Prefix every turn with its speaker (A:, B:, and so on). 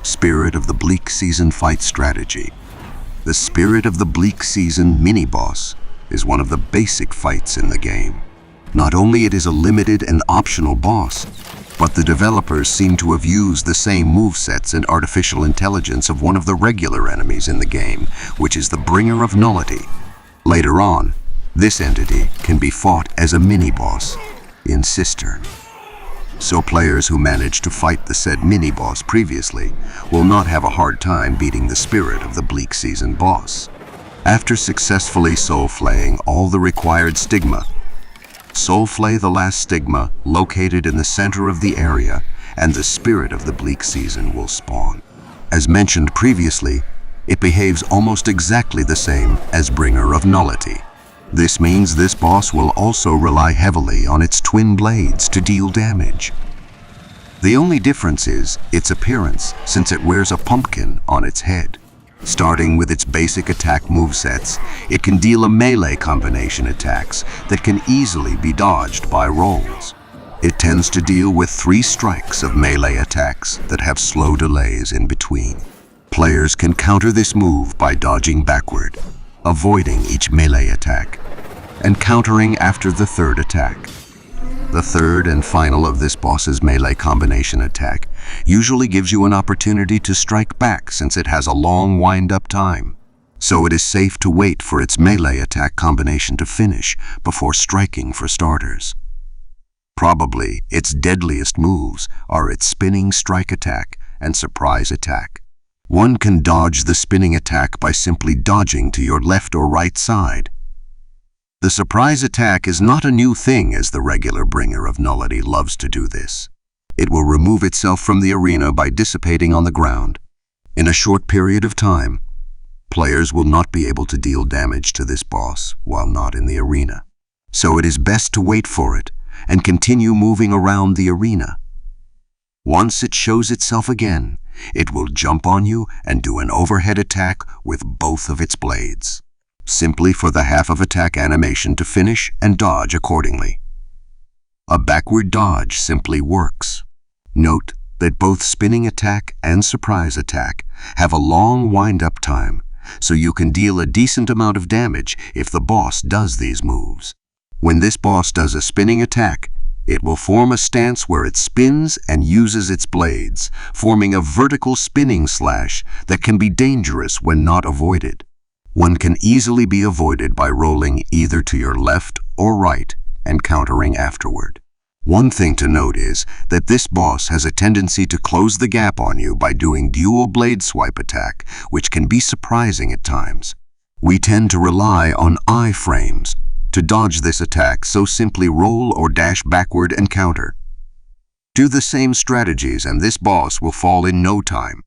A: Spirit of the Bleak Season Fight Strategy. The Spirit of the Bleak Season mini-boss is one of the basic fights in the game. Not only it is a limited and optional boss, but the developers seem to have used the same movesets and artificial intelligence of one of the regular enemies in the game, which is the Bringer of Nullity. Later on, this entity can be fought as a mini-boss in Sister. So players who manage to fight the said mini-boss previously will not have a hard time beating the Spirit of the Bleak Season boss. After successfully soul-flaying all the required stigma, soul-flay the last stigma located in the center of the area, and the Spirit of the Bleak Season will spawn. As mentioned previously, it behaves almost exactly the same as Bringer of Nullity. This means this boss will also rely heavily on its twin blades to deal damage. The only difference is its appearance, since it wears a pumpkin on its head. Starting with its basic attack movesets, it can deal a melee combination attacks that can easily be dodged by rolls. It tends to deal with 3 strikes of melee attacks that have slow delays in between. Players can counter this move by dodging backward, avoiding each melee attack, and countering after the 3rd attack. The 3rd and final of this boss's melee combination attack usually gives you an opportunity to strike back since it has a long wind-up time. So it is safe to wait for its melee attack combination to finish before striking for starters. Probably its deadliest moves are its spinning strike attack and surprise attack. One can dodge the spinning attack by simply dodging to your left or right side. The surprise attack is not a new thing, as the regular Bringer of Nullity loves to do this. It will remove itself from the arena by dissipating on the ground. In a short period of time, players will not be able to deal damage to this boss while not in the arena. So it is best to wait for it and continue moving around the arena. Once it shows itself again, it will jump on you and do an overhead attack with both of its blades, simply for the half of attack animation to finish and dodge accordingly. A backward dodge simply works. Note that both spinning attack and surprise attack have a long wind-up time, so you can deal a decent amount of damage if the boss does these moves. When this boss does a spinning attack, it will form a stance where it spins and uses its blades, forming a vertical spinning slash that can be dangerous when not avoided. One can easily be avoided by rolling either to your left or right and countering afterward. One thing to note is that this boss has a tendency to close the gap on you by doing dual blade swipe attack, which can be surprising at times. We tend to rely on iframes to dodge this attack, so simply roll or dash backward and counter. Do the same strategies and this boss will fall in no time.